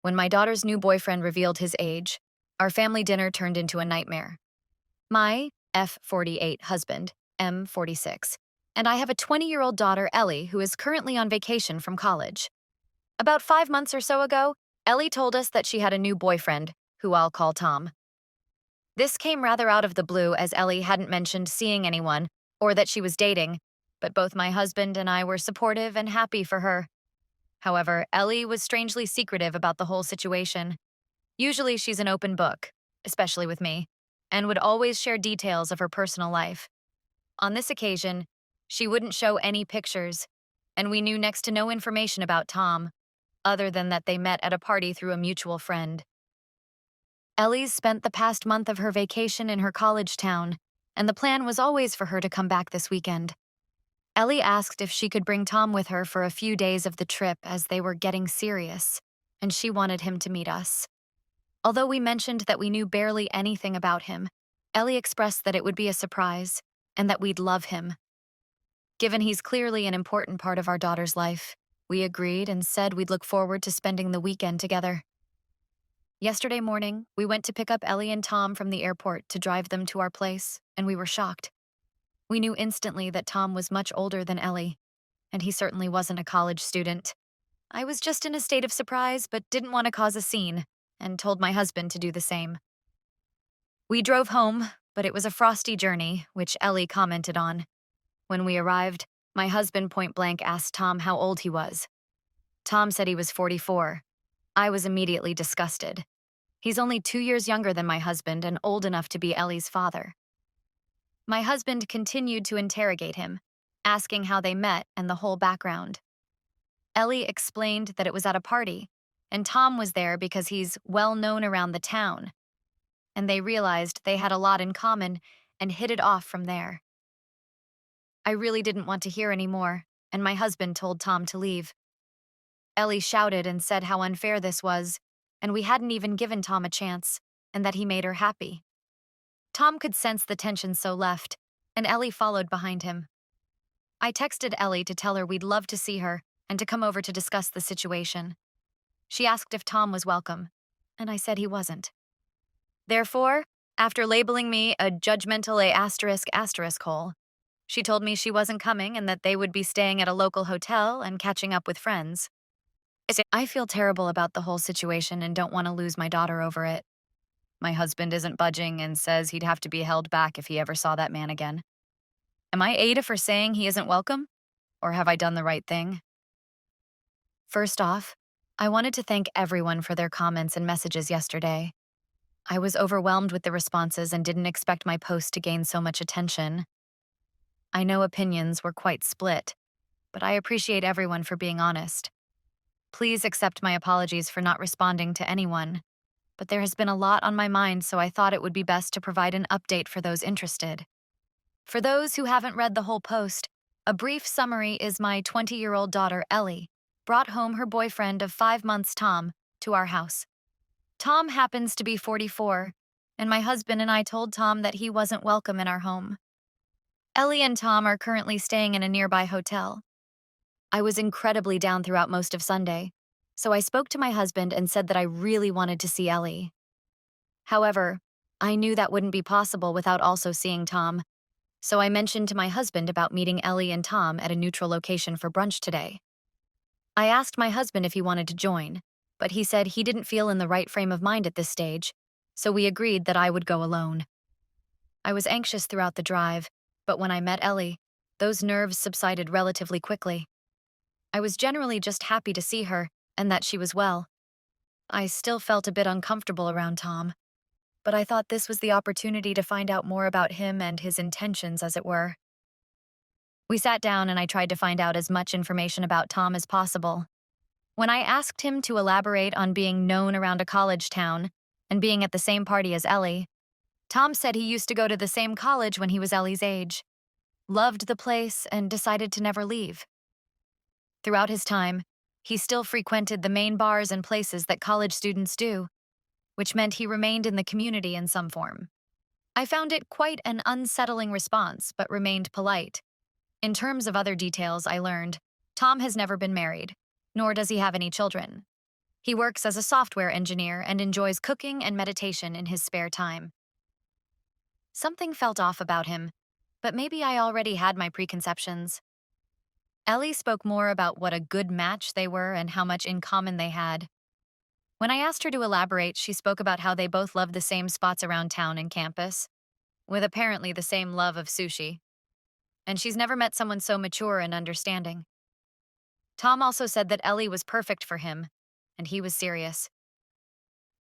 When my daughter's new boyfriend revealed his age, our family dinner turned into a nightmare. My F48 husband, M46, and I have a 20-year-old daughter, Ellie, who is currently on vacation from college. About 5 months or so ago, Ellie told us that she had a new boyfriend, who I'll call Tom. This came rather out of the blue as Ellie hadn't mentioned seeing anyone or that she was dating, but both my husband and I were supportive and happy for her. However, Ellie was strangely secretive about the whole situation. Usually she's an open book, especially with me, and would always share details of her personal life. On this occasion, she wouldn't show any pictures, and we knew next to no information about Tom, other than that they met at a party through a mutual friend. Ellie's spent the past month of her vacation in her college town, and the plan was always for her to come back this weekend. Ellie asked if she could bring Tom with her for a few days of the trip as they were getting serious, and she wanted him to meet us. Although we mentioned that we knew barely anything about him, Ellie expressed that it would be a surprise and that we'd love him. Given he's clearly an important part of our daughter's life, we agreed and said we'd look forward to spending the weekend together. Yesterday morning, we went to pick up Ellie and Tom from the airport to drive them to our place, and we were shocked. We knew instantly that Tom was much older than Ellie, and he certainly wasn't a college student. I was just in a state of surprise but didn't want to cause a scene, and told my husband to do the same. We drove home, but it was a frosty journey, which Ellie commented on. When we arrived, my husband point-blank asked Tom how old he was. Tom said he was 44. I was immediately disgusted. He's only 2 years younger than my husband and old enough to be Ellie's father. My husband continued to interrogate him, asking how they met and the whole background. Ellie explained that it was at a party, and Tom was there because he's well known around the town, and they realized they had a lot in common and hit it off from there. I really didn't want to hear any more, and my husband told Tom to leave. Ellie shouted and said how unfair this was, and we hadn't even given Tom a chance, and that he made her happy. Tom could sense the tension so left, and Ellie followed behind him. I texted Ellie to tell her we'd love to see her and to come over to discuss the situation. She asked if Tom was welcome, and I said he wasn't. Therefore, after labeling me a judgmental **** hole, she told me she wasn't coming and that they would be staying at a local hotel and catching up with friends. I feel terrible about the whole situation and don't want to lose my daughter over it. My husband isn't budging and says he'd have to be held back if he ever saw that man again. Am I Ada for saying he isn't welcome? Or have I done the right thing? First off, I wanted to thank everyone for their comments and messages yesterday. I was overwhelmed with the responses and didn't expect my post to gain so much attention. I know opinions were quite split, but I appreciate everyone for being honest. Please accept my apologies for not responding to anyone, but there has been a lot on my mind, so I thought it would be best to provide an update for those interested. For those who haven't read the whole post, a brief summary is my 20-year-old daughter, Ellie, brought home her boyfriend of 5 months, Tom, to our house. Tom happens to be 44, and my husband and I told Tom that he wasn't welcome in our home. Ellie and Tom are currently staying in a nearby hotel. I was incredibly down throughout most of Sunday, so I spoke to my husband and said that I really wanted to see Ellie. However, I knew that wouldn't be possible without also seeing Tom, so I mentioned to my husband about meeting Ellie and Tom at a neutral location for brunch today. I asked my husband if he wanted to join, but he said he didn't feel in the right frame of mind at this stage, so we agreed that I would go alone. I was anxious throughout the drive, but when I met Ellie, those nerves subsided relatively quickly. I was generally just happy to see her and that she was well. I still felt a bit uncomfortable around Tom, but I thought this was the opportunity to find out more about him and his intentions, as it were. We sat down and I tried to find out as much information about Tom as possible. When I asked him to elaborate on being known around a college town and being at the same party as Ellie, Tom said he used to go to the same college when he was Ellie's age, loved the place, and decided to never leave. Throughout his time, he still frequented the main bars and places that college students do, which meant he remained in the community in some form. I found it quite an unsettling response, but remained polite. In terms of other details I learned, Tom has never been married, nor does he have any children. He works as a software engineer and enjoys cooking and meditation in his spare time. Something felt off about him, but maybe I already had my preconceptions. Ellie spoke more about what a good match they were and how much in common they had. When I asked her to elaborate, she spoke about how they both loved the same spots around town and campus, with apparently the same love of sushi. And she's never met someone so mature and understanding. Tom also said that Ellie was perfect for him, and he was serious.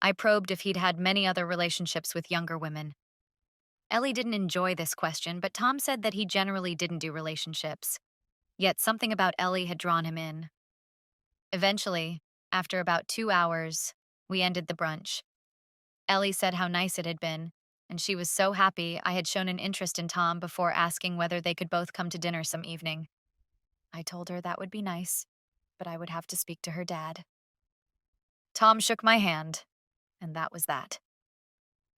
I probed if he'd had many other relationships with younger women. Ellie didn't enjoy this question, but Tom said that he generally didn't do relationships. Yet something about Ellie had drawn him in. Eventually, after about 2 hours, we ended the brunch. Ellie said how nice it had been, and she was so happy I had shown an interest in Tom before asking whether they could both come to dinner some evening. I told her that would be nice, but I would have to speak to her dad. Tom shook my hand, and that was that.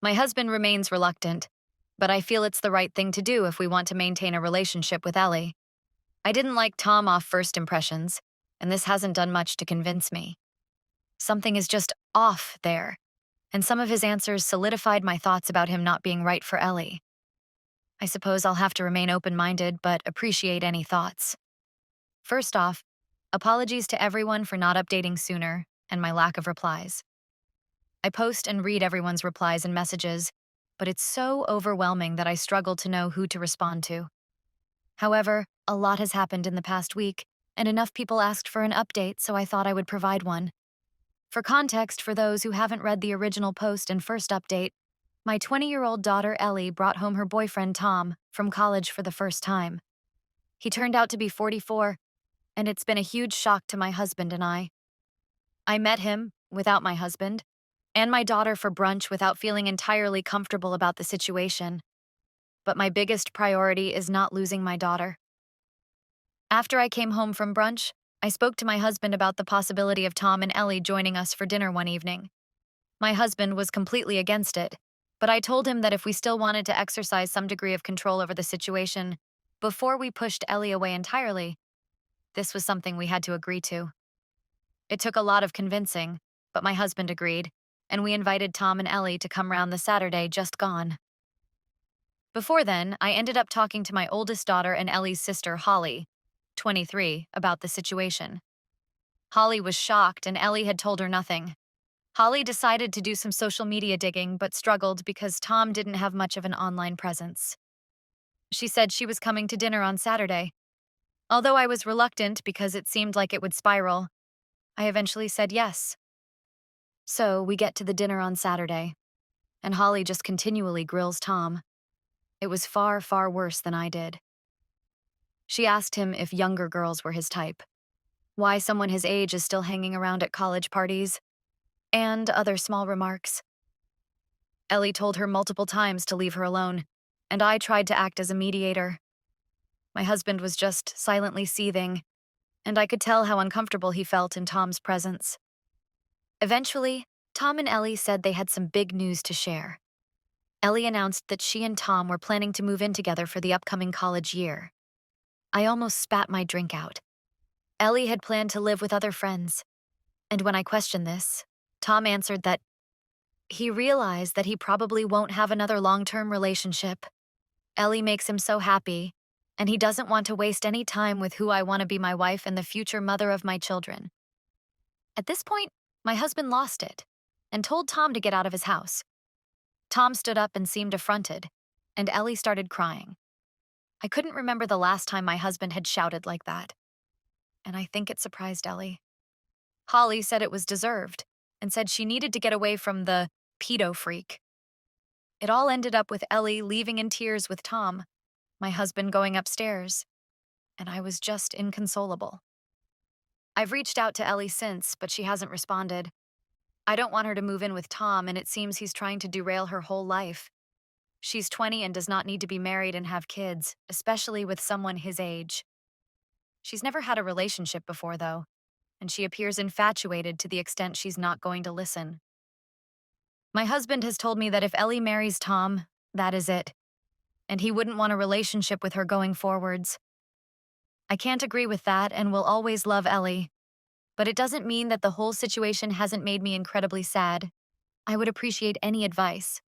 My husband remains reluctant, but I feel it's the right thing to do if we want to maintain a relationship with Ellie. I didn't like Tom off first impressions, and this hasn't done much to convince me. Something is just off there, and some of his answers solidified my thoughts about him not being right for Ellie. I suppose I'll have to remain open-minded, but appreciate any thoughts. First off, apologies to everyone for not updating sooner and my lack of replies. I post and read everyone's replies and messages, but it's so overwhelming that I struggle to know who to respond to. However, a lot has happened in the past week, and enough people asked for an update, so I thought I would provide one. For context, for those who haven't read the original post and first update, my 20-year-old daughter Ellie brought home her boyfriend Tom from college for the first time. He turned out to be 44, and it's been a huge shock to my husband and I. I met him, without my husband, and my daughter for brunch without feeling entirely comfortable about the situation. But my biggest priority is not losing my daughter. After I came home from brunch, I spoke to my husband about the possibility of Tom and Ellie joining us for dinner one evening. My husband was completely against it, but I told him that if we still wanted to exercise some degree of control over the situation, before we pushed Ellie away entirely, this was something we had to agree to. It took a lot of convincing, but my husband agreed, and we invited Tom and Ellie to come round the Saturday just gone. Before then, I ended up talking to my oldest daughter and Ellie's sister, Holly, 23, about the situation. Holly was shocked, and Ellie had told her nothing. Holly decided to do some social media digging, but struggled because Tom didn't have much of an online presence. She said she was coming to dinner on Saturday. Although I was reluctant because it seemed like it would spiral, I eventually said yes. So we get to the dinner on Saturday, and Holly just continually grills Tom. It was far, far worse than I did. She asked him if younger girls were his type, why someone his age is still hanging around at college parties, and other small remarks. Ellie told her multiple times to leave her alone, and I tried to act as a mediator. My husband was just silently seething, and I could tell how uncomfortable he felt in Tom's presence. Eventually, Tom and Ellie said they had some big news to share. Ellie announced that she and Tom were planning to move in together for the upcoming college year. I almost spat my drink out. Ellie had planned to live with other friends, and when I questioned this, Tom answered that he realized that he probably won't have another long-term relationship. Ellie makes him so happy, and he doesn't want to waste any time with who I want to be my wife and the future mother of my children. At this point, my husband lost it and told Tom to get out of his house. Tom stood up and seemed affronted, and Ellie started crying. I couldn't remember the last time my husband had shouted like that, and I think it surprised Ellie. Holly said it was deserved and said she needed to get away from the pedo freak. It all ended up with Ellie leaving in tears with Tom, my husband going upstairs, and I was just inconsolable. I've reached out to Ellie since, but she hasn't responded. I don't want her to move in with Tom, and it seems he's trying to derail her whole life. She's 20 and does not need to be married and have kids, especially with someone his age. She's never had a relationship before, though, and she appears infatuated to the extent she's not going to listen. My husband has told me that if Ellie marries Tom, that is it, and he wouldn't want a relationship with her going forwards. I can't agree with that and will always love Ellie, but it doesn't mean that the whole situation hasn't made me incredibly sad. I would appreciate any advice.